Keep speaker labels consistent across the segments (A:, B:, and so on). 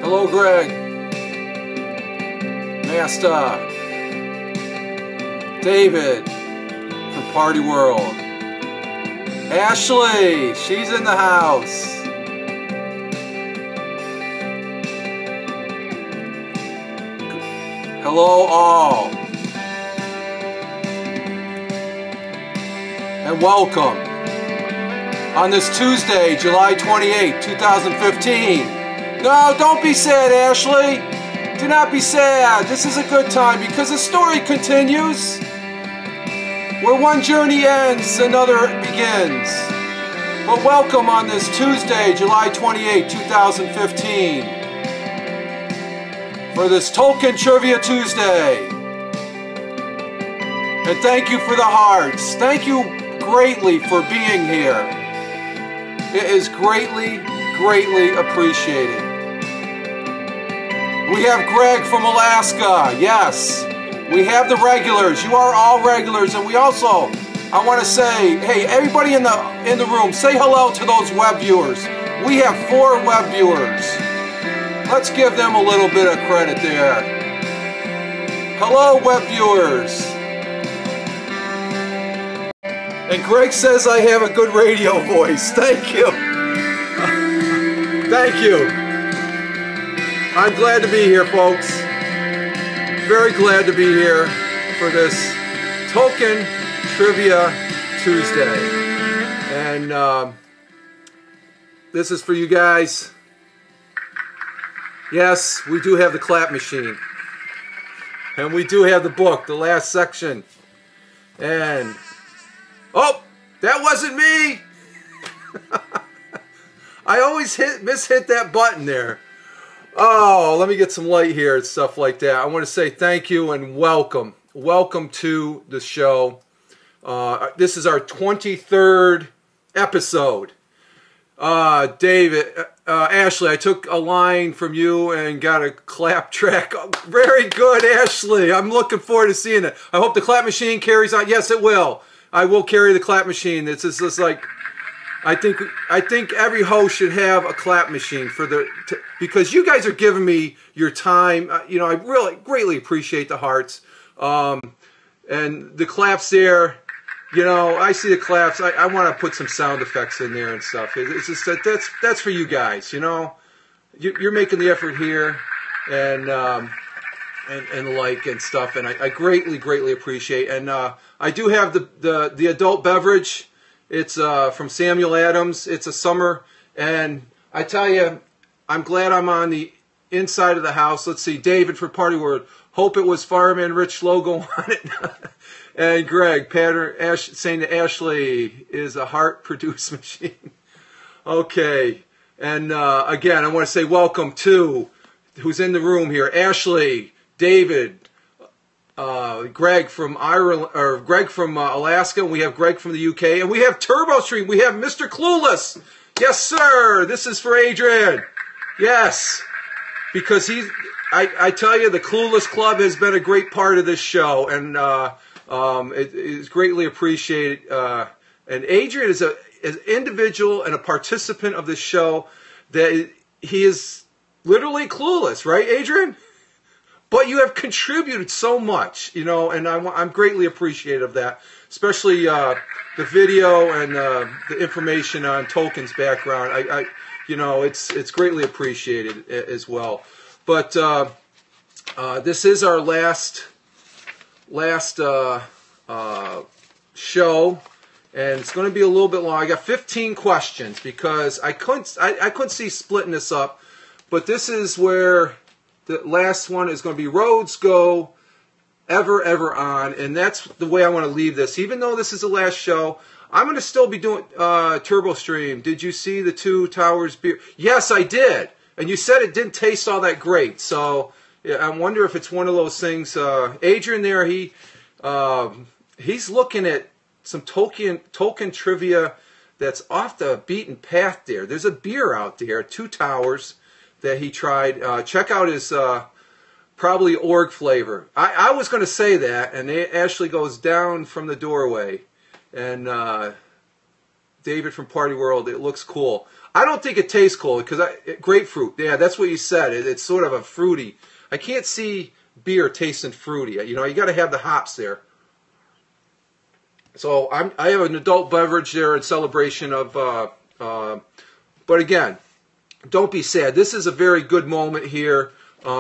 A: Hello, Greg. Master. David from Party World. Ashley, she's in the house. Hello all. And welcome on this Tuesday, July 28, 2015. No, don't be sad, Ashley. Do not be sad. This is a good time because the story continues. Where one journey ends, another begins. But welcome on this Tuesday, July 28, 2015. For this Tolkien Trivia Tuesday. And thank you for the hearts. Thank you greatly for being here. It is greatly, greatly appreciated. We have Greg from Alaska. Yes, we have the regulars. You are all regulars, and we also, I want to say, hey, everybody in the room, say hello to those web viewers. We have 4 web viewers. Let's give them a little bit of credit there. Hello, web viewers. And Greg says I have a good radio voice. Thank you. Thank you. I'm glad to be here, folks. Very glad to be here for this Tolkien Trivia Tuesday. And this is for you guys. Yes, we do have the clap machine. And we do have the book, the last section. And, oh, that wasn't me! I always mishit that button there. Oh, let me get some light here and stuff like that. I want to say thank you and welcome. Welcome to the show. This is our 23rd episode. David, Ashley, I took a line from you and got a clap track. Very good, Ashley. I'm looking forward to seeing it. I hope the clap machine carries on. Yes, it will. I will carry the clap machine. It's just like, I think every host should have a clap machine for because you guys are giving me your time. You know, I really greatly appreciate the hearts. And the claps there, you know, I see the claps. I want to put some sound effects in there and stuff. It's just that's for you guys. You know, you're making the effort here, and the like and stuff. And I greatly appreciate. And I do have the adult beverage. It's from Samuel Adams. It's a summer, and I tell you, I'm glad I'm on the inside of the house. Let's see, David for Party World. Hope it was Fireman Rich logo on it. And Greg, saying that Ashley is a heart-produced machine. Okay, and again, I want to say welcome to who's in the room here: Ashley, David, Greg from Ireland, or Greg from Alaska, and we have Greg from the UK, and we have Turbo Stream. We have Mr. Clueless. Yes, sir. This is for Adrian. Yes, because I tell you, the Clueless Club has been a great part of this show, and it is greatly appreciated. And Adrian is an individual and a participant of this show that he is literally clueless, right, Adrian? But you have contributed so much, you know, and I'm greatly appreciative of that, especially the video and the information on Tolkien's background. You know, it's greatly appreciated as well. But this is our last show, and it's going to be a little bit long. I got 15 questions because I couldn't see splitting this up, but this is where the last one is going to be Roads Go Ever On, and that's the way I want to leave this. Even though this is the last show, I'm going to still be doing Turbo Stream. Did you see the Two Towers beer? Yes, I did. And you said it didn't taste all that great. So yeah, I wonder if it's one of those things. Adrian there, he's looking at some Tolkien trivia that's off the beaten path there. There's a beer out there, Two Towers, that he tried. Check out his probably org flavor. I was going to say that, and Ashley goes down from the doorway. And David from Party World, it looks cool. I don't think it tastes cold because grapefruit. Yeah, that's what you said. It's sort of a fruity. I can't see beer tasting fruity. You know, you got to have the hops there. So I have an adult beverage there in celebration of. But again, don't be sad. This is a very good moment here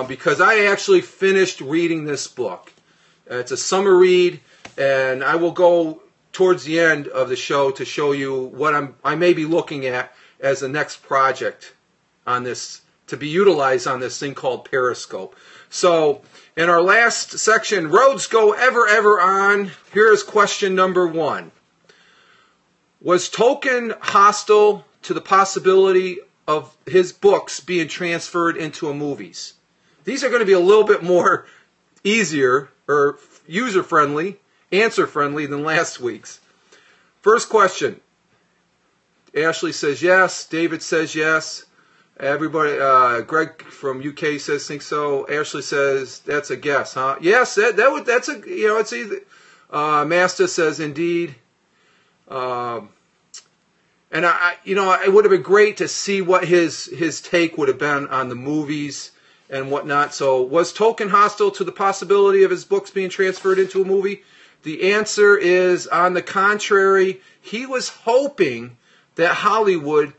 A: because I actually finished reading this book. It's a summer read, and I will go towards the end of the show to show you what I may be looking at as the next project on this, to be utilized on this thing called Periscope. So, in our last section, roads go ever, ever on. Here is question number 1. Was Tolkien hostile to the possibility of his books being transferred into movies? These are going to be a little bit more easier or user-friendly, answer-friendly than last week's. First question. Ashley says yes. David says yes. Everybody, Greg from UK says think so. Ashley says that's a guess, huh? Yes, that's a, you know, it's either. Masta says indeed. And you know, it would have been great to see what his take would have been on the movies and whatnot. So, was Tolkien hostile to the possibility of his books being transferred into a movie? The answer is, on the contrary, he was hoping that Hollywood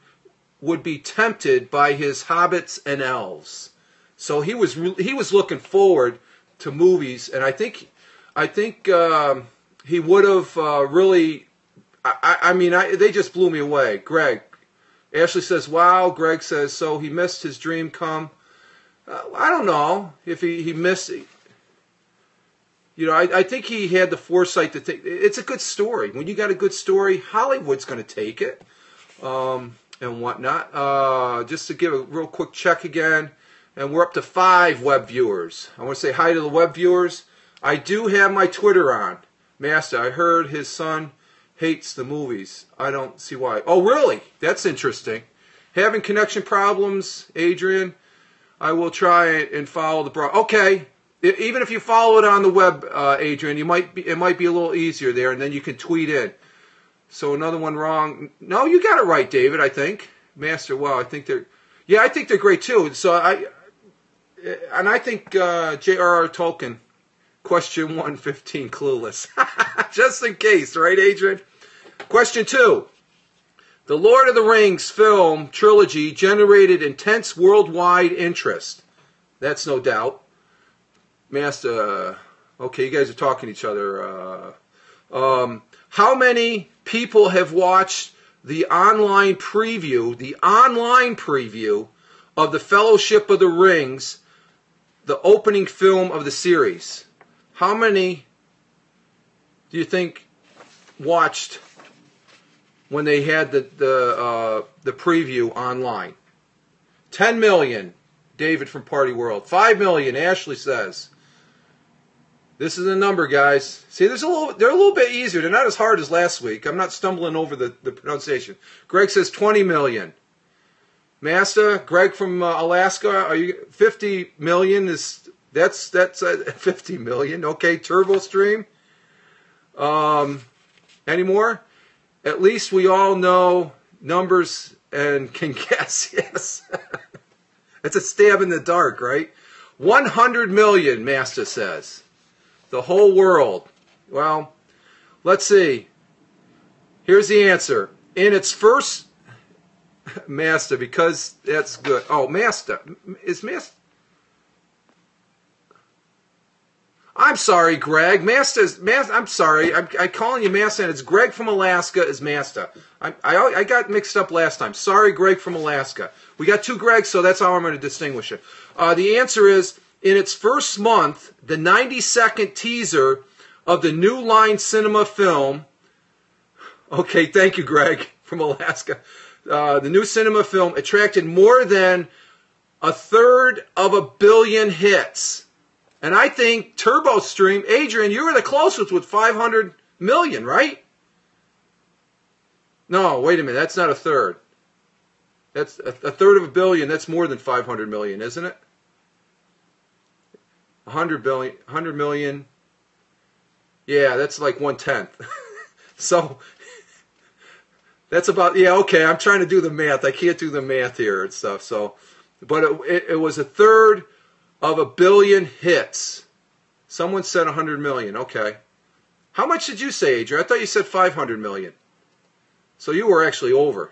A: would be tempted by his hobbits and elves. So he was looking forward to movies, and I think he would have really. I mean, they just blew me away. Greg, Ashley says, "Wow." Greg says, "So he missed his dream come." I don't know if he missed it. You know, I think he had the foresight to think it's a good story. When you got a good story, Hollywood's going to take it. And whatnot. Just to give a real quick check again, and we're up to 5 web viewers. I want to say hi to the web viewers. I do have my Twitter on. Master, I heard his son hates the movies. I don't see why. Oh, really? That's interesting. Having connection problems, Adrian. I will try and follow the Okay. Even if you follow it on the web, Adrian, it might be a little easier there, and then you can tweet in. So another one wrong. No, you got it right, David, I think. Master, wow, I think they're great too. So I think J.R.R. Tolkien, question 115, clueless. Just in case, right, Adrian? Question 2. The Lord of the Rings film trilogy generated intense worldwide interest. That's no doubt. Master, okay, you guys are talking to each other. How many people have watched the online preview of the Fellowship of the Rings, the opening film of the series? How many do you think watched when they had the preview online? 10 million, David from Party World. 5 million, Ashley says. This is a number, guys. See, they're a little bit easier. They're not as hard as last week. I'm not stumbling over the pronunciation. Greg says 20 million. Master, Greg from Alaska, are you 50 million? That's 50 million. Okay, Turbo Stream. Any more? At least we all know numbers and can guess. Yes. It's a stab in the dark, right? 100 million, Master says. The whole world. Well, let's see. Here's the answer. In its first... Master, because that's good. Oh, Master. Is Master... I'm sorry, Greg. I'm sorry. I'm calling you Master, and it's Greg from Alaska is Master. I got mixed up last time. Sorry, Greg from Alaska. We got 2 Gregs, so that's how I'm going to distinguish it. The answer is... In its first month, the 90-second teaser of the New Line Cinema film, okay, thank you, Greg, from Alaska, the new cinema film attracted more than 1/3 of a billion hits. And I think Turbo Stream, Adrian, you were the closest with 500 million, right? No, wait a minute, that's not 1/3. That's 1/3 of a billion, that's more than 500 million, isn't it? 100 million. Yeah, that's like 1/10. So, That's about, yeah, okay, I'm trying to do the math. I can't do the math here and stuff. So, but it was a third of 1 billion hits. Someone said 100 million. Okay. How much did you say, Adrian? I thought you said 500 million. So you were actually over.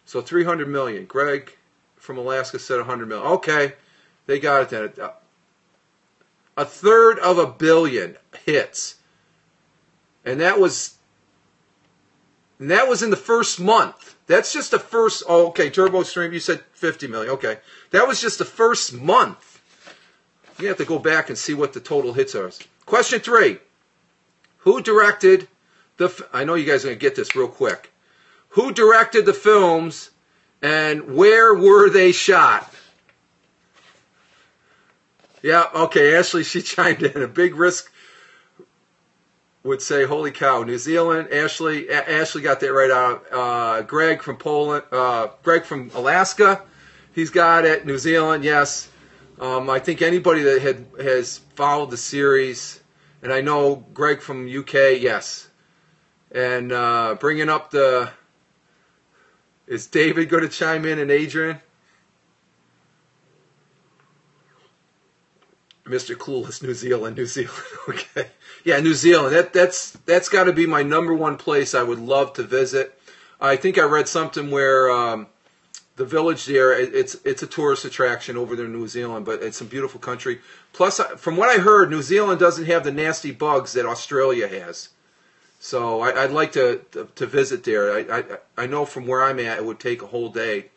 A: So 300 million. Greg from Alaska said 100 million. Okay. They got it then. A third of 1 billion hits. And that was in the first month. That's just the first. Oh, okay. Turbo Stream, you said 50 million. Okay. That was just the first month. You have to go back and see what the total hits are. Question 3. Who directed the... I know you guys are going to get this real quick. Who directed the films and where were they shot? Yeah, okay. Ashley, she chimed in. A big risk would say, holy cow, New Zealand. Ashley got that right out. Greg from Poland. Greg from Alaska. He's got it. New Zealand, yes. I think anybody that has followed the series, and I know Greg from UK, yes. And bringing up the... Is David going to chime in and Adrian? Mr. Clueless, New Zealand. Okay. Yeah, New Zealand. That's got to be my #1 place I would love to visit. I think I read something where the village there, it's a tourist attraction over there in New Zealand, but it's a beautiful country. Plus, from what I heard, New Zealand doesn't have the nasty bugs that Australia has. So I'd like to visit there. I know from where I'm at, it would take a whole day,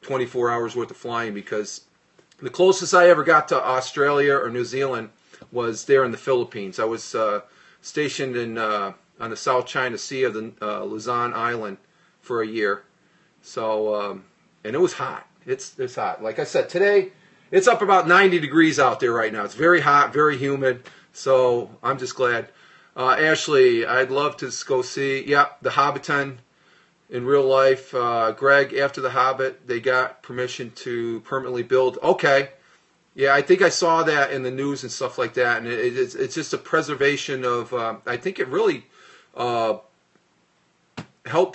A: 24 hours worth of flying, because the closest I ever got to Australia or New Zealand was there in the Philippines. I was stationed on the South China Sea of the Luzon Island for a year. So, and it was hot. It's hot. Like I said, today, it's up about 90 degrees out there right now. It's very hot, very humid. So I'm just glad. Ashley, I'd love to go see, the Hobbiton in real life. Greg, after The Hobbit, they got permission to permanently build. Okay. Yeah, I think I saw that in the news and stuff like that. And it's just a preservation of, I think it really helped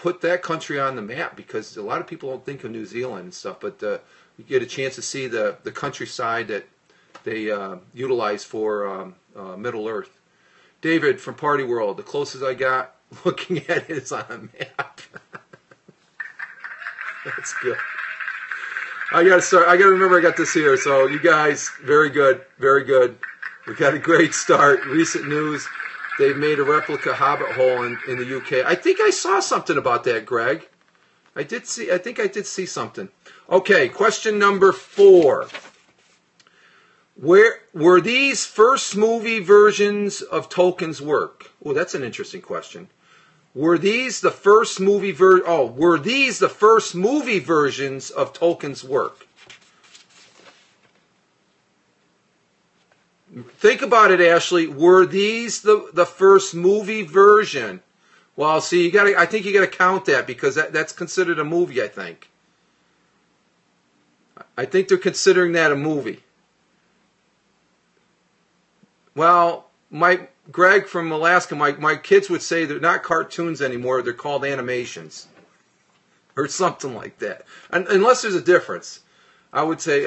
A: put that country on the map, because a lot of people don't think of New Zealand and stuff, but you get a chance to see the countryside that they utilize for Middle Earth. David from Party World, the closest I got looking at it is on a map. That's good. I gotta remember I got this here. So you guys, very good, very good. We got a great start. Recent news, they've made a replica Hobbit hole in the UK. I think I saw something about that, Greg. I think I did see something. Okay, question number 4. Where were these first movie versions of Tolkien's work? Oh, that's an interesting question. Were these the first movie versions of Tolkien's work? Think about it, Ashley. Were these the first movie version? Well, see, I think you got to count that, because that's considered a movie, I think. I think they're considering that a movie. Well, Greg from Alaska, my kids would say they're not cartoons anymore, they're called animations. Or something like that. Unless there's a difference. I would say,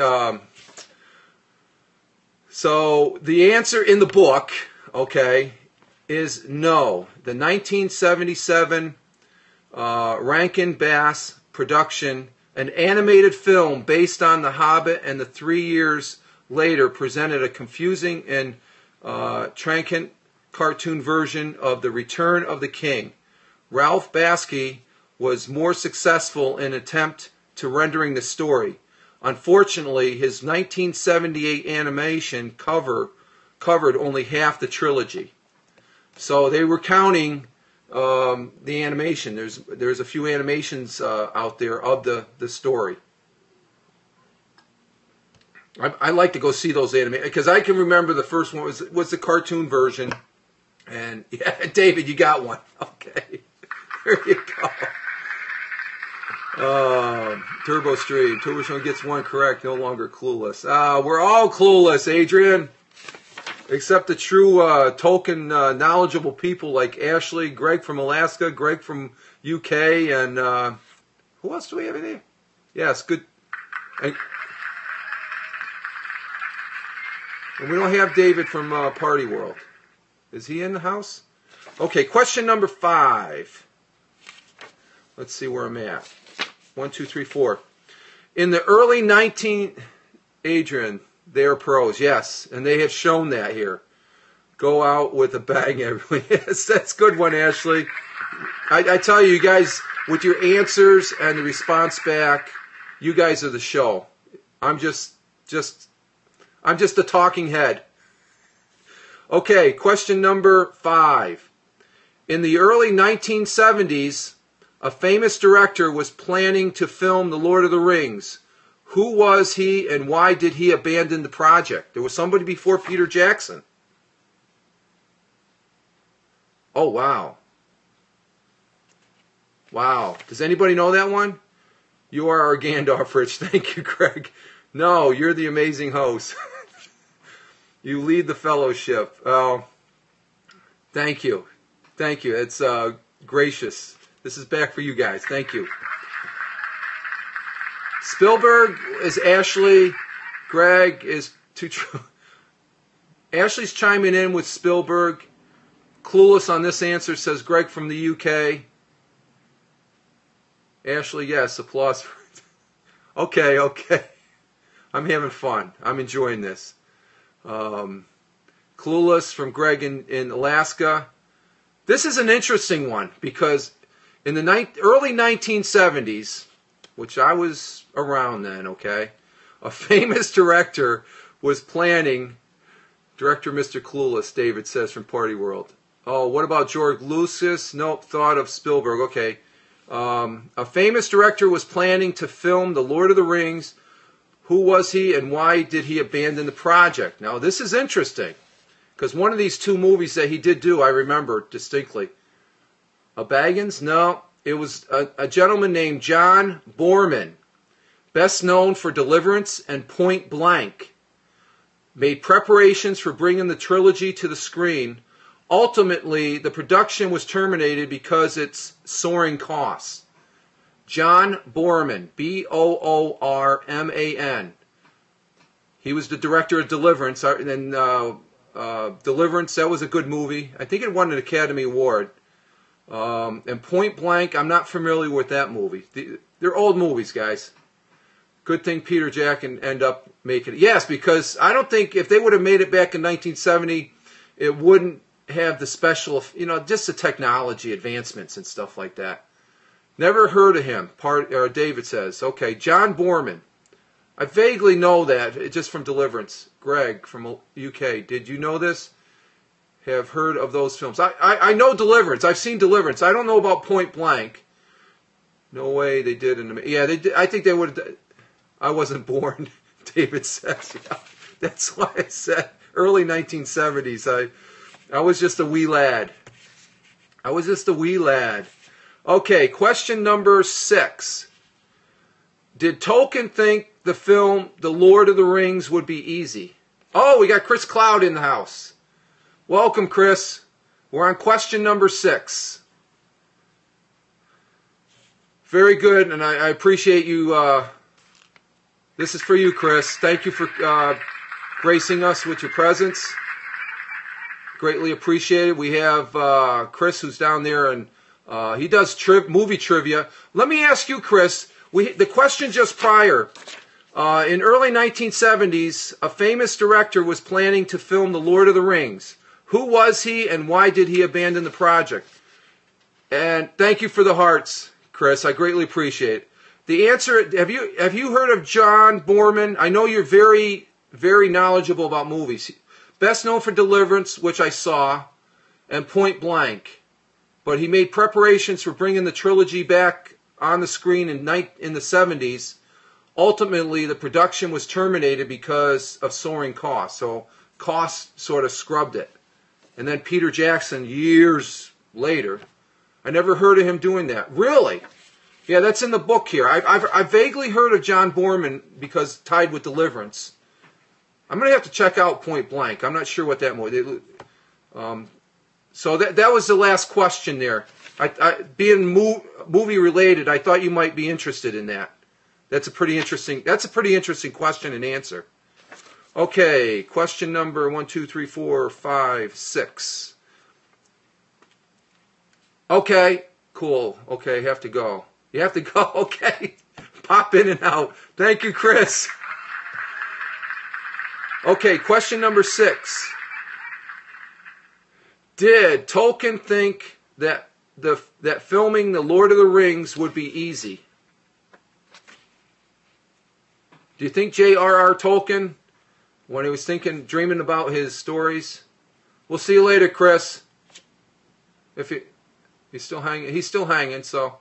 A: so the answer in the book, okay, is no. The 1977 Rankin Bass production, an animated film based on The Hobbit, and the 3 years later presented a confusing and transcendent cartoon version of The Return of the King. Ralph Bakshi was more successful in an attempt to rendering the story. Unfortunately, his 1978 animation covered only half the trilogy. So they were counting the animation. There's a few animations out there of the story. I like to go see those animations, because I can remember the first one was the cartoon version. And yeah, David, you got one. Okay, there you go. Turbo Stream. Turbo Stream gets one correct. No longer clueless. We're all clueless, Adrian. Except the true Tolkien knowledgeable people like Ashley, Greg from Alaska, Greg from UK, and who else do we have in here? Yes, good. And we don't have David from Party World. Is he in the house? Okay, question number 5. Let's see where I'm at. 1, 2, 3, 4. In the early 19... Adrian, they are pros, yes. And they have shown that here. Go out with a bang, everyone. Yes, that's a good one, Ashley. I tell you, you guys, with your answers and the response back, you guys are the show. I'm just a talking head. Okay, question number 5. In the early 1970s, a famous director was planning to film The Lord of the Rings. Who was he and why did he abandon the project? There was somebody before Peter Jackson. Oh, wow. Wow. Does anybody know that one? You are our Gandalf, Rich. Thank you, Greg. No, you're the amazing host. You lead the fellowship. Oh, thank you. Thank you. It's gracious. This is back for you guys. Thank you. Spielberg is Ashley. Greg is too true. Ashley's chiming in with Spielberg. Clueless on this answer, says Greg from the UK. Ashley, yes, applause for it. Okay. I'm having fun. I'm enjoying this. Clueless from Greg in Alaska. This is an interesting one because in the early 1970s, which I was around then, okay, a famous director was planning, director Mr. Clueless, David says from Party World. Oh, what about George Lucas? Nope, thought of Spielberg. Okay. A famous director was planning to film The Lord of the Rings. Who was he and why did he abandon the project? Now, this is interesting because one of these 2 movies that he did do, I remember distinctly. A Baggins? No. It was a gentleman named John Boorman, best known for Deliverance and Point Blank. Made preparations for bringing the trilogy to the screen. Ultimately, the production was terminated because it's soaring costs. John Boorman, Boorman. He was the director of Deliverance. And Deliverance, that was a good movie. I think it won an Academy Award. And Point Blank, I'm not familiar with that movie. They're old movies, guys. Good thing Peter Jackson ended up making it. Yes, because I don't think if they would have made it back in 1970, it wouldn't have the special, just the technology advancements and stuff like that. Never heard of him, David says. Okay, John Boorman. I vaguely know that, just from Deliverance. Greg from UK. Did you know this? Have heard of those films. I know Deliverance. I've seen Deliverance. I don't know about Point Blank. No way they did. Yeah, they did. I think they would have. I wasn't born, David says. Yeah, that's why I said early 1970s. I was just a wee lad. Okay, question number 6. Did Tolkien think the film The Lord of the Rings would be easy? Oh, we got Chris Cloud in the house. Welcome, Chris. We're on question number 6. Very good, and I appreciate you. This is for you, Chris. Thank you for gracing us with your presence. Greatly appreciated. We have Chris, who's down there, and he does movie trivia. Let me ask you, Chris, the question just prior. In early 1970s, a famous director was planning to film The Lord of the Rings. Who was he and why did he abandon the project? And thank you for the hearts, Chris. I greatly appreciate it. The answer, have you heard of John Boorman? I know you're very, very knowledgeable about movies. Best known for Deliverance, which I saw, and Point Blank. But he made preparations for bringing the trilogy back on the screen in the 70s. Ultimately, the production was terminated because of soaring costs. So costs sort of scrubbed it. And then Peter Jackson, years later, I never heard of him doing that. Really? Yeah, that's in the book here. I've vaguely heard of John Boorman because tied with Deliverance. I'm going to have to check out Point Blank. I'm not sure what that movie. So that was the last question there. Being movie related, I thought you might be interested in that. That's a pretty interesting question and answer. Okay, question number 1, 2, 3, 4, 5, 6. Okay, cool. Okay, have to go. You have to go. Okay, pop in and out. Thank you, Chris. Okay, question number 6. Did Tolkien think that filming The Lord of the Rings would be easy? Do you think J.R.R. Tolkien, when he was dreaming about his stories? We'll see you later, Chris. He's still hanging. So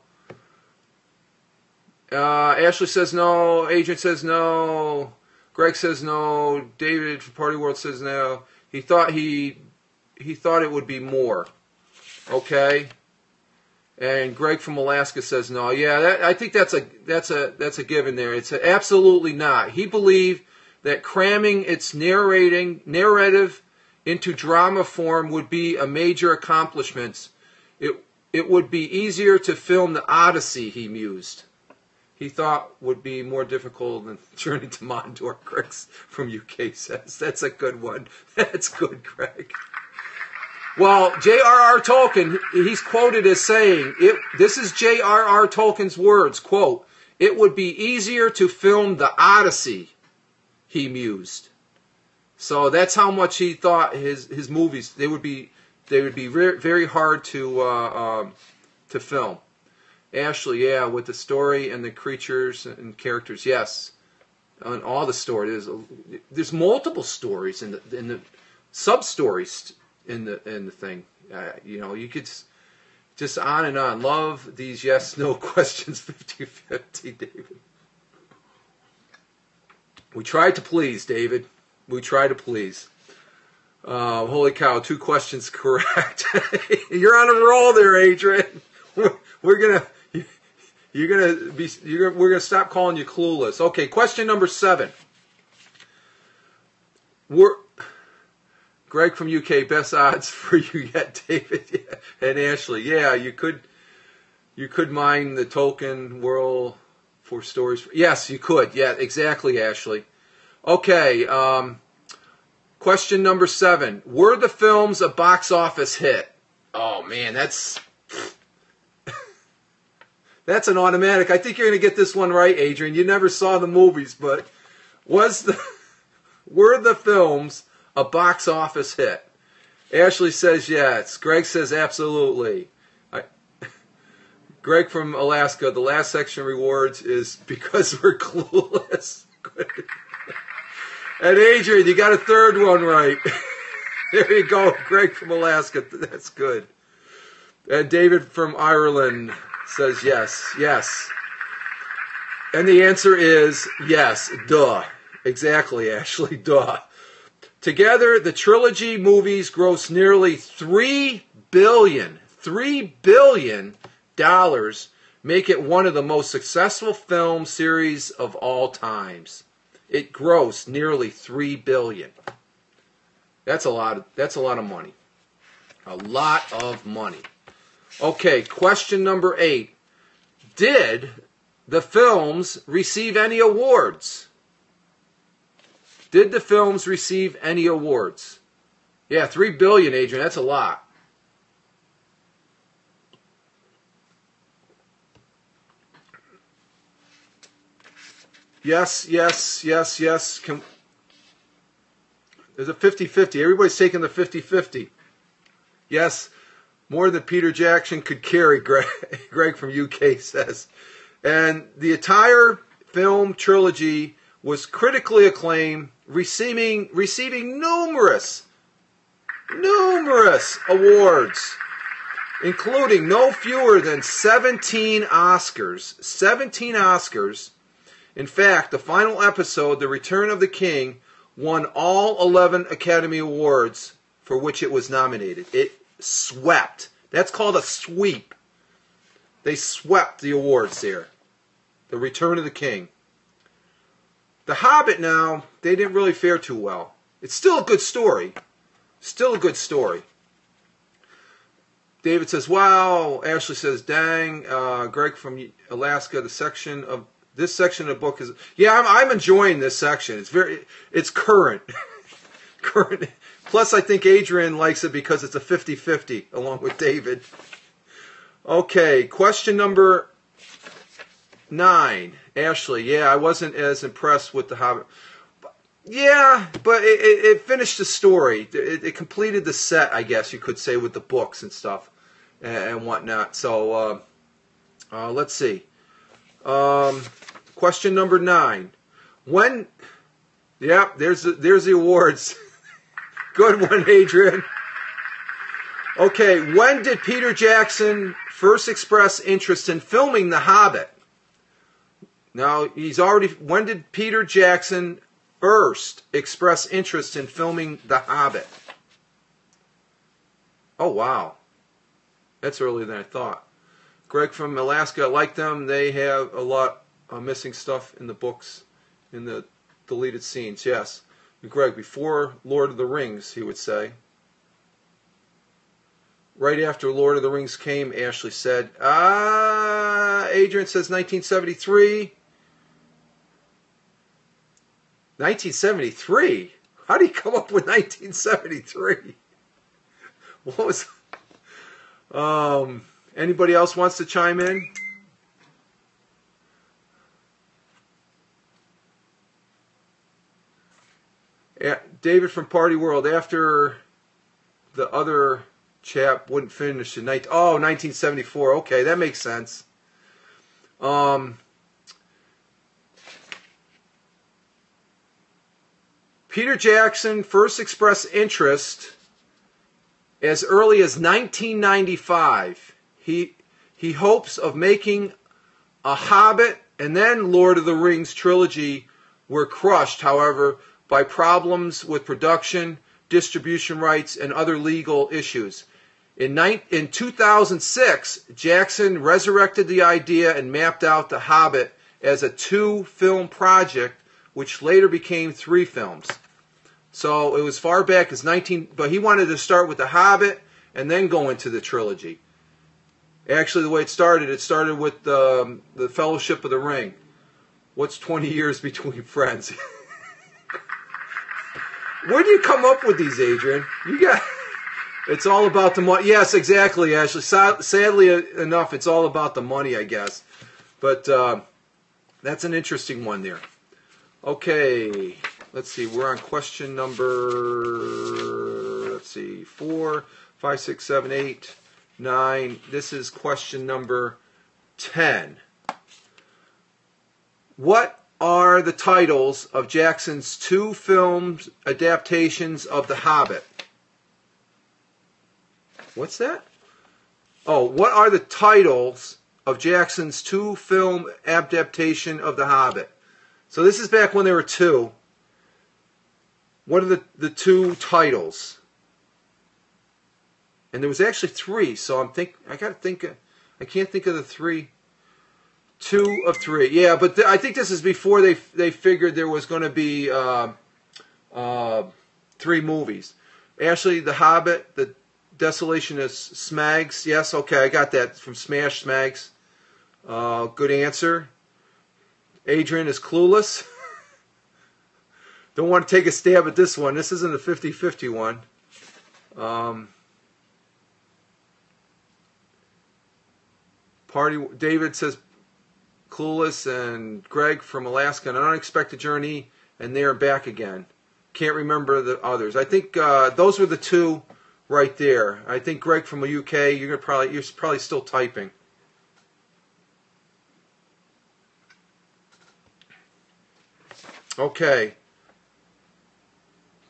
A: Ashley says no. Adrian says no. Greg says no. David from Party World says no. He thought it would be more. Okay. And Greg from Alaska says no. Yeah, I think that's a given there. It's absolutely not. He believed that cramming its narrative into drama form would be a major accomplishment. It would be easier to film the Odyssey, he mused. He thought would be more difficult than Journey to Mondor. Greg from UK says. That's a good one. That's good, Greg. Well, J.R.R. Tolkien, he's quoted as saying, this is J.R.R. Tolkien's words, quote, "It would be easier to film the Odyssey," he mused. So that's how much he thought his movies, they would be very, very hard to film. Ashley, yeah, with the story and the creatures and characters, yes. On all the stories, there's multiple stories in the sub-stories in the thing. You could just on and on. Love these yes/no questions 50-50, David. We tried to please, David. We try to please. Holy cow, 2 questions correct. You're on a roll there, Adrian. We're gonna stop calling you clueless. Okay, question number 7. Greg from UK, best odds for you yet, David. Yeah. And Ashley, yeah, you could mine the Tolkien world for stories. Yes, you could. Yeah, exactly, Ashley. Okay, question number 7. Were the films a box office hit? Oh man, that's an automatic. I think you're going to get this one right, Adrian. You never saw the movies, but were the films a box office hit? Ashley says yes. Greg says absolutely. Greg from Alaska, the last section rewards is because we're clueless. And Adrian, you got a third one right. There you go, Greg from Alaska. That's good. And David from Ireland says yes, yes. And the answer is yes, duh. Exactly, Ashley, duh. Together, the trilogy movies grossed nearly $3 billion, make it one of the most successful film series of all times. It grossed nearly $3 billion. That's a lot of money. A lot of money. Okay, question number 8. Did the films receive any awards? Did the films receive any awards? Yeah, $3 billion, Adrian. That's a lot. Yes, yes, yes, yes. There's a 50-50. Everybody's taking the 50-50. Yes, more than Peter Jackson could carry, Greg from UK says. And the entire film trilogy was critically acclaimed, receiving numerous awards, including no fewer than 17 Oscars. 17 Oscars. In fact, the final episode, The Return of the King, won all 11 Academy Awards for which it was nominated. It swept. That's called a sweep. They swept the awards there. The Return of the King. The Hobbit now, they didn't really fare too well. It's still a good story. Still a good story. David says, wow. Ashley says, dang. Greg from Alaska, this section of the book is... Yeah, I'm enjoying this section. It's current. Current. Plus, I think Adrian likes it because it's a 50-50, along with David. Okay, question number 9. Ashley, yeah, I wasn't as impressed with The Hobbit. Yeah, but it finished the story. It completed the set, I guess you could say, with the books and stuff and whatnot. So, let's see. Question number 9. When... Yeah, there's the awards. Good one, Adrian. Okay, when did Peter Jackson first express interest in filming The Hobbit? Now, when did Peter Jackson first express interest in filming The Hobbit? Oh, wow. That's earlier than I thought. Greg from Alaska, I like them. They have a lot of missing stuff in the books, in the deleted scenes. Yes. Greg, before Lord of the Rings, he would say. Right after Lord of the Rings came, Ashley said. Adrian says 1973. 1973? How did he come up with 1973? What was... anybody else wants to chime in? David from Party World, after the other chap wouldn't finish in 1974. Okay, that makes sense. Peter Jackson first expressed interest as early as 1995. He hopes of making a Hobbit and then Lord of the Rings trilogy were crushed, however, by problems with production, distribution rights, and other legal issues. In 2006, Jackson resurrected the idea and mapped out The Hobbit as a 2-film project, which later became 3 films. So it was far back as but he wanted to start with The Hobbit and then go into the trilogy. Actually, the way it started with the Fellowship of the Ring. What's 20 years between friends? Where do you come up with these, Adrian? It's all about the money. Yes, exactly, Ashley. Sadly enough, it's all about the money, I guess. But that's an interesting one there. Okay, let's see. We're on question number, 4, 5, 6, 7, 8, 9. This is question number 10. What are the titles of Jackson's 2 film adaptations of The Hobbit? What's that? Oh, what are the titles of Jackson's 2 film adaptation of The Hobbit? So this is back when there were 2. What are the 2 titles? And there was actually 3, so I can't think of the 3. 2 of 3, yeah, but I think this is before they figured there was going to be 3 movies. Ashley, The Hobbit, The Desolation of Smags. Yes, okay, I got that from Smash Smags. Good answer. Adrian is clueless. Don't want to take a stab at this one. This isn't a 50-50 one. David says clueless, and Greg from Alaska, An Unexpected Journey, and There and Back Again. Can't remember the others. I think those were the 2 right there. I think Greg from the UK, you're probably still typing. Okay.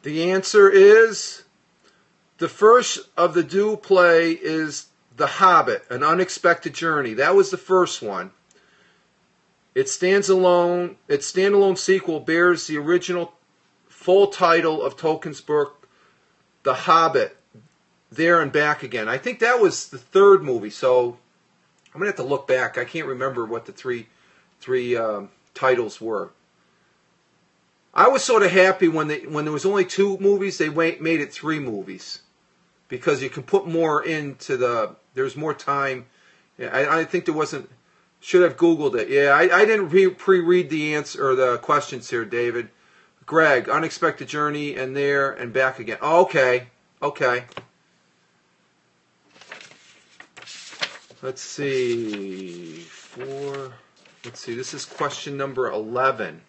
A: The answer is the first of the due play is The Hobbit, An Unexpected Journey. That was the first one. Its standalone sequel bears the original full title of Tolkien's book, The Hobbit, There and Back Again. I think that was the 3rd movie, so I'm going to have to look back. I can't remember what the three titles were. I was sort of happy when there was only 2 movies, they made it 3 movies. Because you can put more into there's more time. I think there wasn't, should have Googled it. Yeah, I didn't pre-read the answer or the questions here, David. Greg, unexpected journey and there and back again. Oh, okay. Okay. Let's see. Let's see. This is question number 11.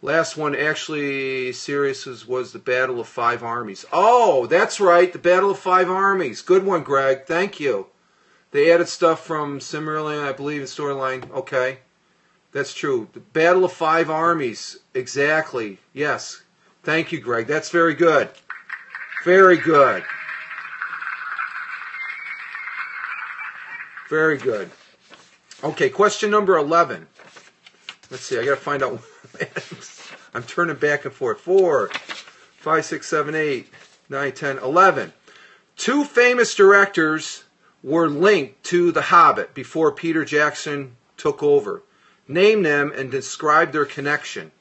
A: Last one, actually, serious was the Battle of 5 Armies. Oh, that's right. The Battle of 5 Armies. Good one, Greg. Thank you. They added stuff from Silmarillion, I believe, in storyline. Okay. That's true. The Battle of 5 Armies. Exactly. Yes. Thank you, Greg. That's very good. Very good. Very good. Okay, question number 11. Let's see. I got to find out. I'm turning back and forth. 4, 5, 6, 7, 8, 9, 10, 11. 2 famous directors were linked to The Hobbit before Peter Jackson took over. Name them and describe their connection.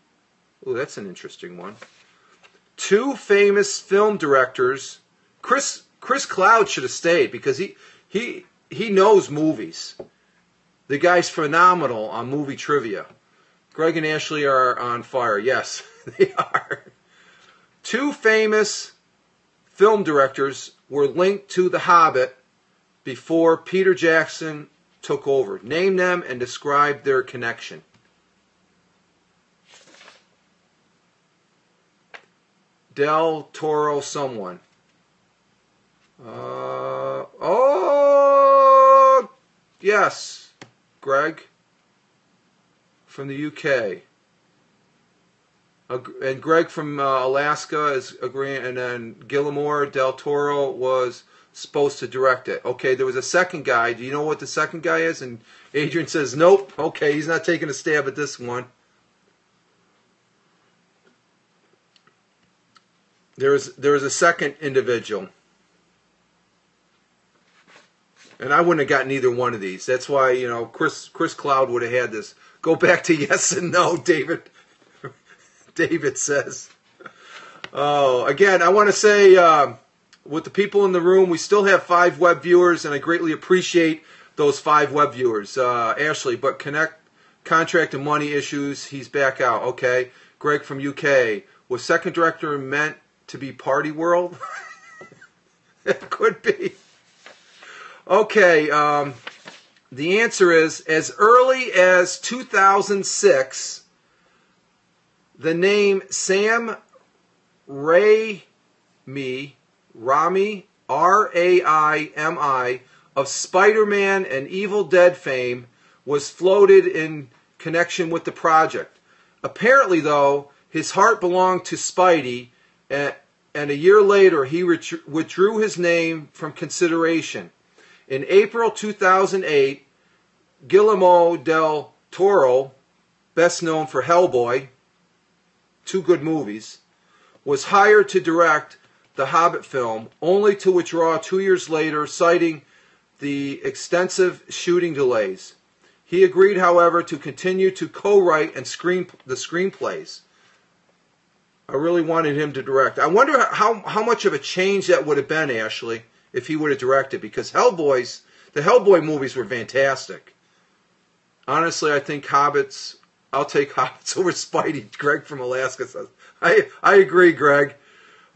A: Oh, that's an interesting one. 2 famous film directors. Chris Cloud should have stayed because he knows movies. The guy's phenomenal on movie trivia. Greg and Ashley are on fire. Yes, they are. 2 famous film directors were linked to The Hobbit before Peter Jackson took over. Name them and describe their connection. Del Toro, someone. Oh, yes, Greg. From the UK. And Greg from Alaska is agreeing, and then Guillermo del Toro was supposed to direct it. Okay, there was a second guy. Do you know what the second guy is? And Adrian says, nope. Okay, he's not taking a stab at this one. There was a second individual. And I wouldn't have gotten either one of these. That's why, you know, Chris Cloud would have had this. Go back to yes and no, David. David says. Oh, again, I want to say, with the people in the room, we still have 5 web viewers, and I greatly appreciate those 5 web viewers. Ashley, but contract and money issues, he's back out. Okay. Greg from UK. Was second director meant to be Party World? It could be. Okay, the answer is, as early as 2006, the name Sam Raimi, R-A-I-M-I, of Spider-Man and Evil Dead fame was floated in connection with the project. Apparently, though, his heart belonged to Spidey, and a year later he withdrew his name from consideration. In April 2008, Guillermo del Toro, best known for Hellboy, 2 good movies, was hired to direct the Hobbit film, only to withdraw 2 years later, citing the extensive shooting delays. He agreed, however, to continue to co-write and the screenplays. I really wanted him to direct. I wonder how much of a change that would have been, Ashley, if he would have directed, because the Hellboy movies were fantastic. Honestly, I think I'll take Hobbits over Spidey. Greg from Alaska says. I agree, Greg.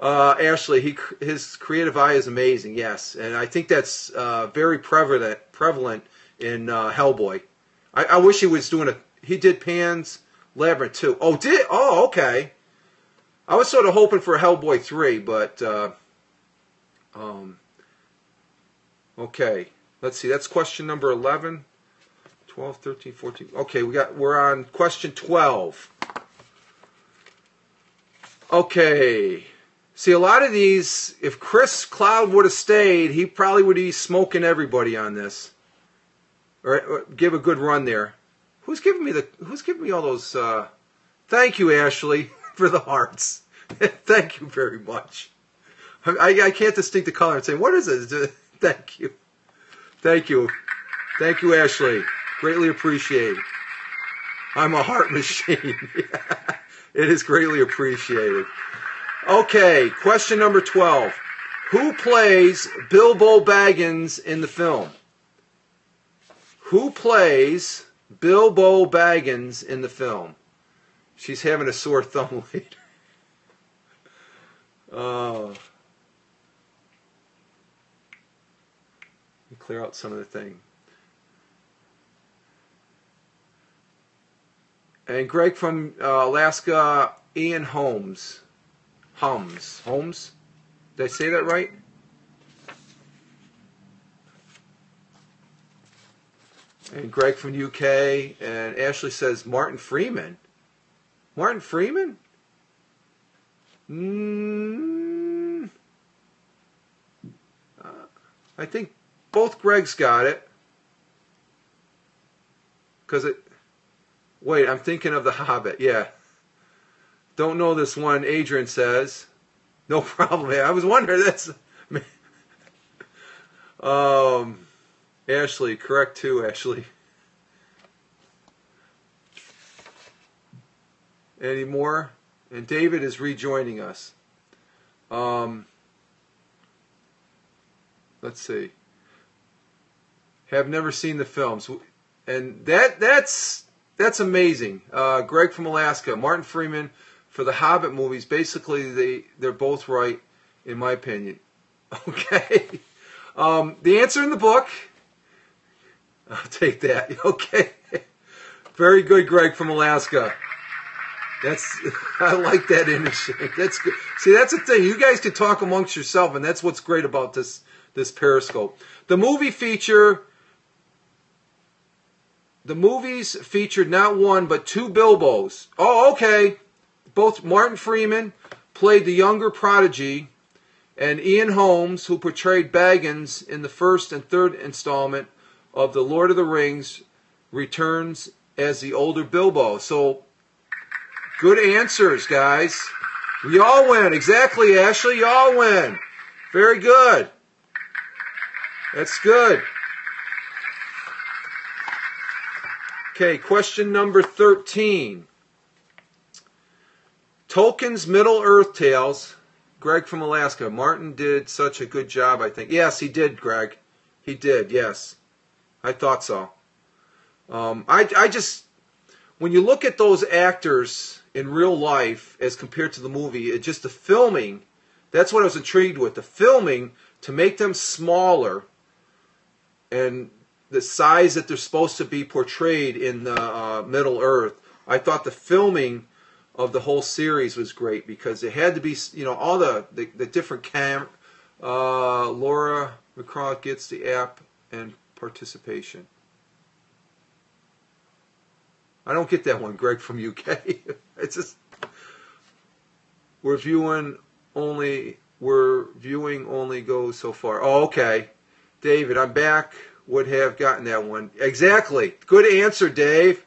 A: Ashley, his creative eye is amazing, yes. And I think that's very prevalent in Hellboy. I wish he was doing he did Pan's Labyrinth too. Oh, okay. I was sort of hoping for a Hellboy 3, but okay. Let's see. That's question number 11, 12, 13, 14. Okay, we're on question 12. Okay. See, a lot of these, if Chris Cloud would have stayed, he probably would be smoking everybody on this. Or give a good run there. Who's giving me all those thank you, Ashley, for the hearts. Thank you very much. I can't distinct the color and say, what is it? Thank you. Thank you. Thank you, Ashley. Greatly appreciate it. I'm a heart machine. It is greatly appreciated. Okay, question number 12. Who plays Bilbo Baggins in the film? Who plays Bilbo Baggins in the film? She's having a sore thumb later. Let me clear out some of the thing. And Greg from Alaska, Ian Holmes. Holmes? Did I say that right? And Greg from UK, and Ashley says Martin Freeman. Martin Freeman? I think both Gregs got it. Wait, I'm thinking of The Hobbit. Yeah. Don't know this one, Adrian says. No problem. I was wondering. That's Ashley, correct too, Ashley. Any more? And David is rejoining us. Let's see. Have never seen the films, and that's amazing. Greg from Alaska, Martin Freeman for the Hobbit movies. Basically, they're both right, in my opinion. Okay. The answer in the book. I'll take that. Okay. Very good, Greg from Alaska. I like that energy. That's good. See, that's the thing. You guys can talk amongst yourself, and that's what's great about this Periscope. The movies featured not one but two Bilbos. Oh, okay. Both Martin Freeman played the younger prodigy, and Ian Holmes, who portrayed Baggins in the first and third installment of The Lord of the Rings, returns as the older Bilbo. So, good answers, guys. We all win. Exactly, Ashley. You all win. Very good. That's good. Okay, question number 13. Tolkien's Middle-earth Tales. Greg from Alaska. Martin did such a good job, I think. Yes, he did, Greg. He did, yes. I thought so. I just, when you look at those actors in real life as compared to the movie, it just the filming, that's what I was intrigued with. The filming, to make them smaller and the size that they're supposed to be portrayed in the Middle Earth. I thought the filming of the whole series was great because it had to be, all the different Laura McCraw gets the app and participation. I don't get that one, Greg from UK. It's just we're viewing only goes so far. Oh, okay. David, I'm back. Would have gotten that one. Exactly. Good answer, Dave.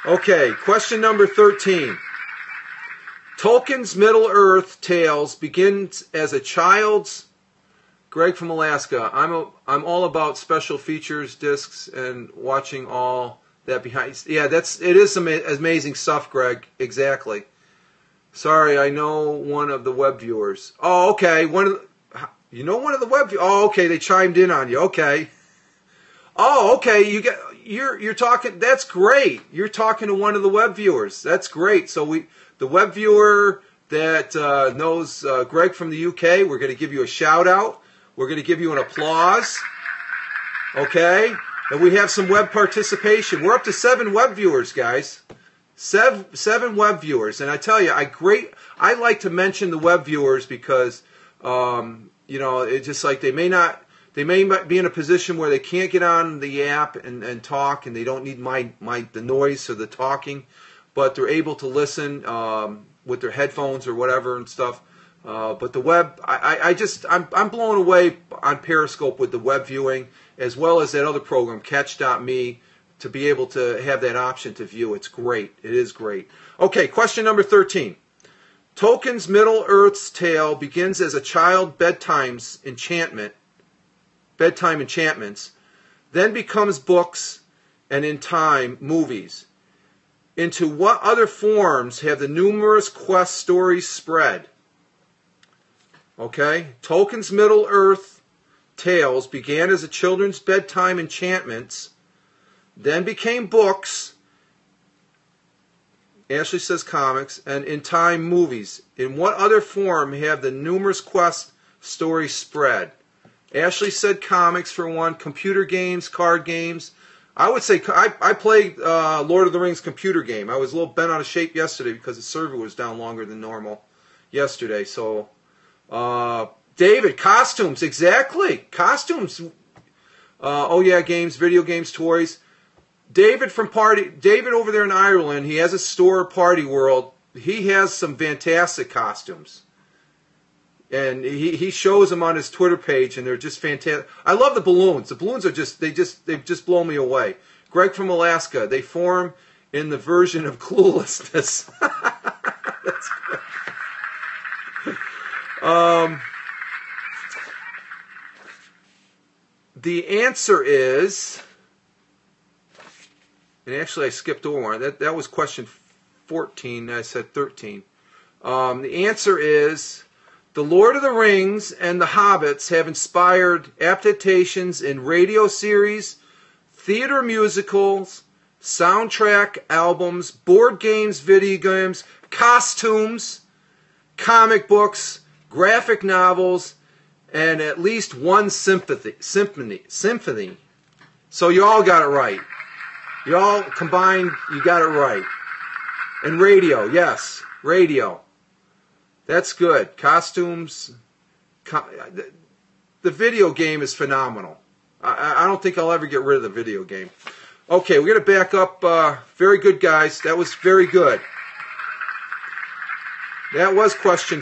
A: Okay, question number 13. Tolkien's Middle-earth Tales begins as a child's. Greg from Alaska. I'm all about special features, discs, and watching all that behind. Yeah, it is some amazing stuff, Greg. Exactly. Sorry, I know one of the web viewers. Oh, okay. One of the web. Oh, okay. They chimed in on you. Okay. Oh, okay. You're talking. That's great. You're talking to one of the web viewers. That's great. So the web viewer that knows Greg from the UK, we're going to give you a shout out. We're going to give you an applause. Okay? And we have some web participation. We're up to 7 web viewers, guys. Seven web viewers. And I tell you, I like to mention the web viewers because, it's just like they may be in a position where they can't get on the app and talk, and they don't need the noise or the talking, but they're able to listen with their headphones or whatever and stuff. But the web, I'm blown away on Periscope with the web viewing, as well as that other program, Catch.me, to be able to have that option to view. It's great. It is great. Okay, question number 13. Tolkien's Middle-earth's Tale begins as a child bedtime enchantments, then becomes books and in time movies. Into what other forms have the numerous quest stories spread? Okay, Tolkien's Middle-earth tales began as a children's bedtime enchantments, then became books. Ashley says comics, and in time movies. In what other form have the numerous quest stories spread? Ashley said comics for one, computer games, card games. I would say I played Lord of the Rings computer game. I was a little bent out of shape yesterday because the server was down longer than normal yesterday. So, David, costumes, exactly. Costumes. Oh yeah, games, video games, toys. David over there in Ireland, he has a store, Party World. He has some fantastic costumes. And he shows them on his Twitter page, and they're just fantastic. I love the balloons. The balloons are they've just blown me away. Greg from Alaska, they form in the version of cluelessness. That's good. The answer is, and actually I skipped over one. That was question 14. I said 13. The answer is, The Lord of the Rings and The Hobbits have inspired adaptations in radio series, theater musicals, soundtrack albums, board games, video games, costumes, comic books, graphic novels, and at least one symphony. So you all got it right. You all combined, you got it right. And radio, yes, radio. That's good. Costumes. The video game is phenomenal. I don't think I'll ever get rid of the video game. Okay, we're going to back up. Very good, guys. That was very good. That was question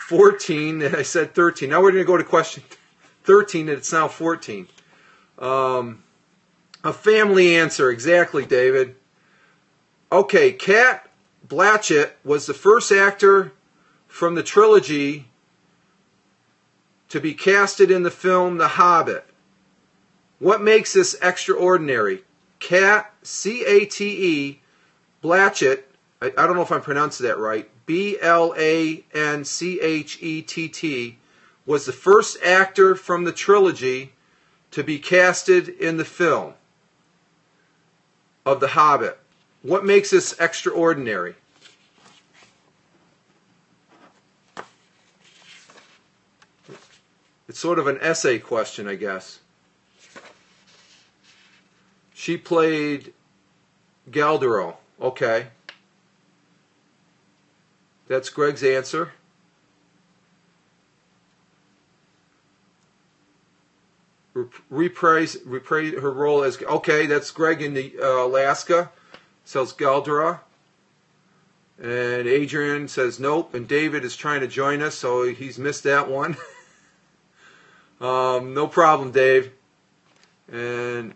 A: 14, and I said 13. Now we're going to go to question 13, and it's now 14. A family answer. Exactly, David. Okay, Cat Blanchett was the first actor from the trilogy to be casted in the film The Hobbit. What makes this extraordinary? Cat, C-A-T-E, Blanchett, I don't know if I'm pronouncing that right, B-L-A-N-C-H-E-T-T, was the first actor from the trilogy to be casted in the film of The Hobbit. What makes this extraordinary? It's sort of an essay question, I guess. She played Galdero. Okay. That's Greg's answer. Reprise her role as... Okay, that's Greg in the Alaska. Says Galdero. And Adrian says nope. And David is trying to join us, so he's missed that one. No problem, Dave. And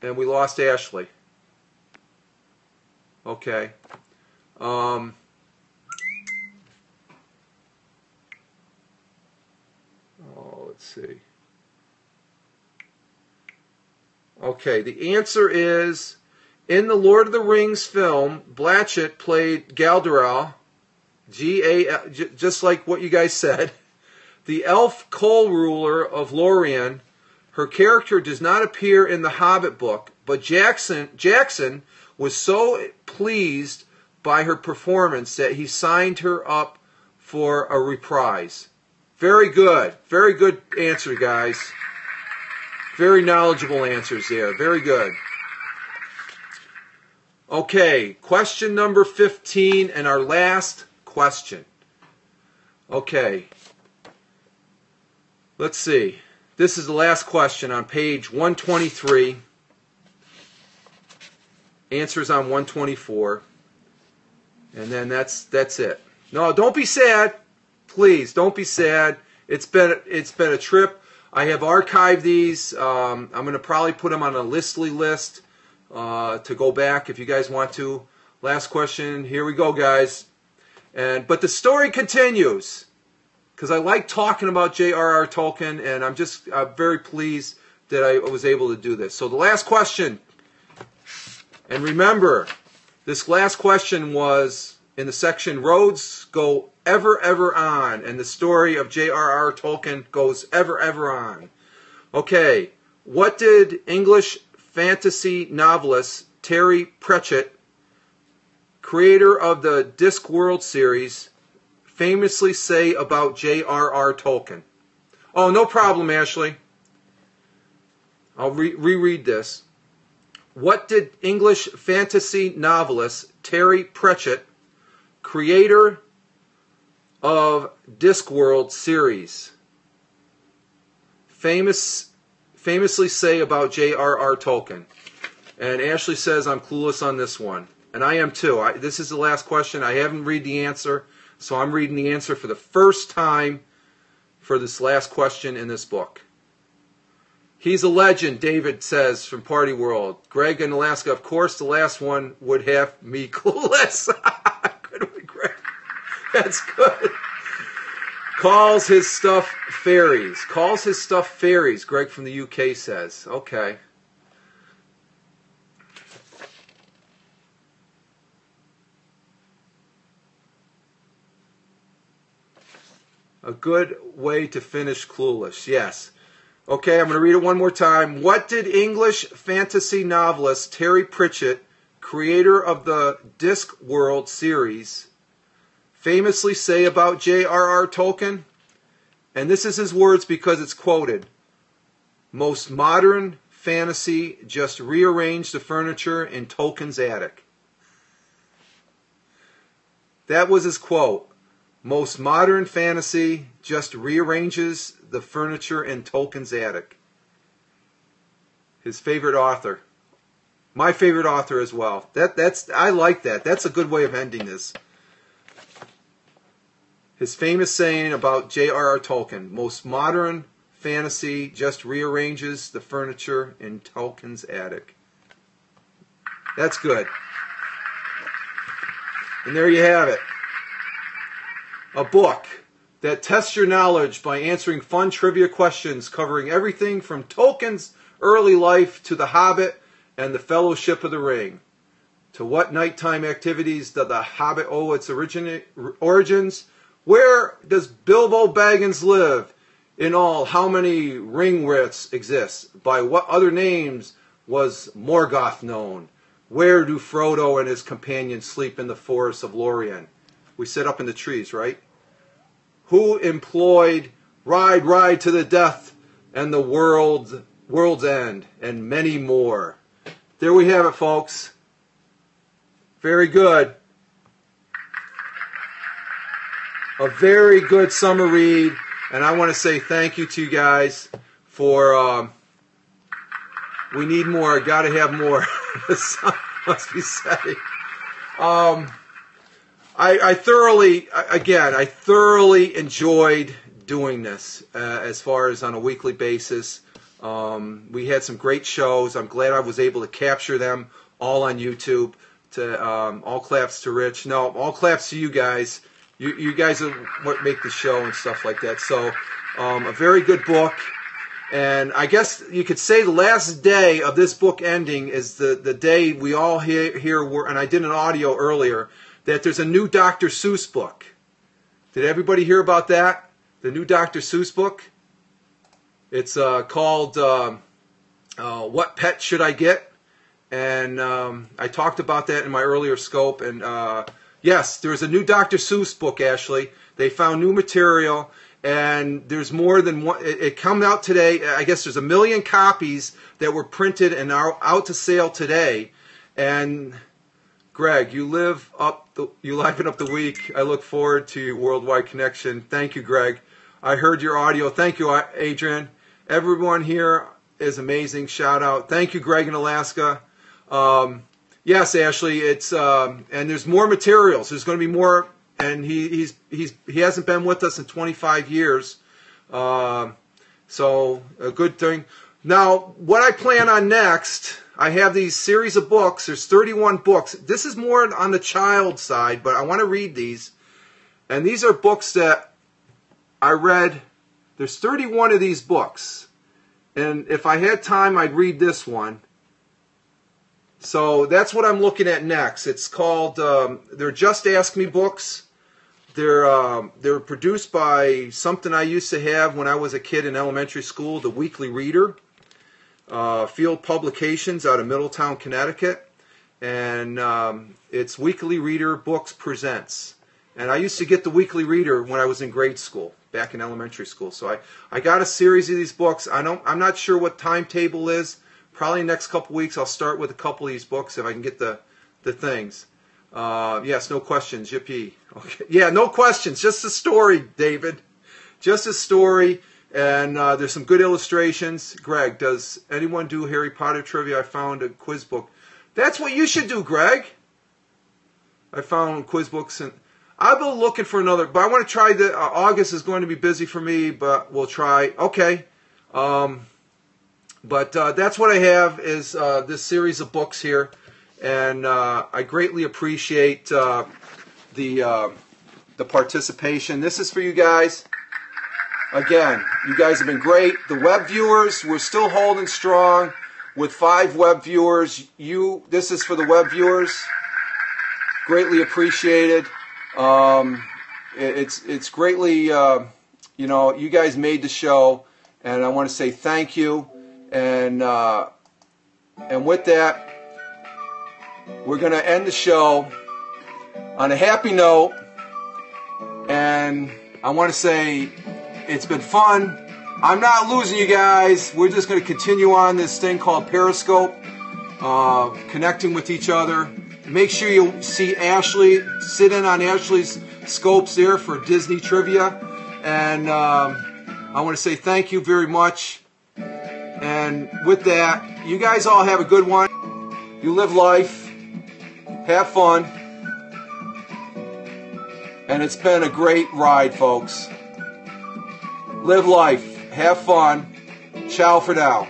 A: we lost Ashley. Okay. Oh, let's see. Okay, the answer is, in the Lord of the Rings film, Blanchett played Galdero, just like what you guys said. The elf coal ruler of Lorien. Her character does not appear in the Hobbit book, but Jackson was so pleased by her performance that he signed her up for a reprise. Very good. Very good answer, guys. Very knowledgeable answers there. Very good. Okay, question number 15 and our last question. Okay. Let's see. This is the last question on page 123. Answers on 124. And then that's it. No, don't be sad. Please, don't be sad. It's been a trip. I have archived these. I'm going to probably put them on a listly list to go back if you guys want to. Last question. Here we go, guys. But the story continues, because I like talking about J.R.R. Tolkien, and I'm very pleased that I was able to do this. So the last question, and remember, this last question was in the section Roads Go Ever, Ever On, and the story of J.R.R. Tolkien goes ever, ever on. Okay, what did English fantasy novelist Terry Pratchett, creator of the Discworld series, famously say about J.R.R. Tolkien? Oh, no problem, Ashley. I'll reread this. What did English fantasy novelist Terry Pratchett, creator of Discworld series, famously say about J.R.R. Tolkien? And Ashley says I'm clueless on this one. And I am too. This is the last question. I haven't read the answer, so I'm reading the answer for the first time for this last question in this book. He's a legend, David says from Party World. Greg in Alaska, of course, the last one would have me clueless. Good one, Greg. That's good. Calls his stuff fairies. Calls his stuff fairies, Greg from the UK says. Okay. A good way to finish clueless. Yes. Okay, I'm going to read it one more time. What did English fantasy novelist Terry Pratchett, creator of the Discworld series, famously say about J.R.R. Tolkien? And this is his words because it's quoted. Most modern fantasy just rearranged the furniture in Tolkien's attic. That was his quote. Most modern fantasy just rearranges the furniture in Tolkien's attic. His favorite author. My favorite author as well. I like that. That's a good way of ending this. His famous saying about J.R.R. Tolkien. Most modern fantasy just rearranges the furniture in Tolkien's attic. That's good. And there you have it. A book that tests your knowledge by answering fun trivia questions covering everything from Tolkien's early life to The Hobbit and the Fellowship of the Ring. To what nighttime activities does The Hobbit owe its origins? Where does Bilbo Baggins live? In all, how many ring-wraiths exist? By what other names was Morgoth known? Where do Frodo and his companions sleep in the forests of Lorien? We sit up in the trees, right? Who employed Ride, Ride to the Death and the World's End, and many more. There we have it, folks. Very good. A very good summer read, and I want to say thank you to you guys for, we need more, got to have more. The sun must be setting. I thoroughly enjoyed doing this as far as on a weekly basis. We had some great shows. I'm glad I was able to capture them all on YouTube. All claps to Rich. No, all claps to you guys. You guys are what make the show and stuff like that. So a very good book. And I guess you could say the last day of this book ending is the day we all hear, and I did an audio earlier, that there's a new Dr. Seuss book. Did everybody hear about that? The new Dr. Seuss book? It's called What Pet Should I Get? And I talked about that in my earlier scope. And yes, there's a new Dr. Seuss book, Ashley. They found new material. And there's more than one. It came out today. I guess there's 1 million copies that were printed and are out to sale today. And Greg, you liven up the week. I look forward to your worldwide connection. Thank you, Greg. I heard your audio. Thank you, Adrian. Everyone here is amazing. Shout out. Thank you, Greg in Alaska. Yes, Ashley. It's and there's more materials. There's going to be more. And he hasn't been with us in 25 years, so a good thing. Now, what I plan on next, I have these series of books. There's 31 books. This is more on the child side, but I want to read these. And these are books that I read. There's 31 of these books. And if I had time, I'd read this one. So that's what I'm looking at next. It's called, they're Just Ask Me books. They're produced by something I used to have when I was a kid in elementary school, the Weekly Reader. Field Publications out of Middletown, Connecticut. And it's Weekly Reader Books Presents. And I used to get the Weekly Reader when I was in grade school, back in elementary school. So I got a series of these books. I'm not sure what timetable is. Probably next couple weeks I'll start with a couple of these books if I can get the things. Yes, no questions. Yippee. Okay. Yeah, no questions. Just a story, David. Just a story. And there's some good illustrations. Greg, does anyone do Harry Potter trivia? I found a quiz book. That's what you should do, Greg. I found quiz books, and I've been looking for another, but I want to try the, August is going to be busy for me, but we'll try. Okay. But that's what I have is this series of books here, and I greatly appreciate the participation. This is for you guys. Again, you guys have been great. The web viewers, we're still holding strong with 5 web viewers. This is for the web viewers. Greatly appreciated. It's greatly, you guys made the show, and I want to say thank you. And with that, we're going to end the show on a happy note. And I want to say it's been fun. I'm not losing you guys. We're just going to continue on this thing called Periscope, connecting with each other. Make sure you see Ashley, sit in on Ashley's scopes there for Disney trivia. And I want to say thank you very much. And with that, you guys all have a good one. You live life. Have fun. And it's been a great ride, folks. Live life. Have fun. Ciao for now.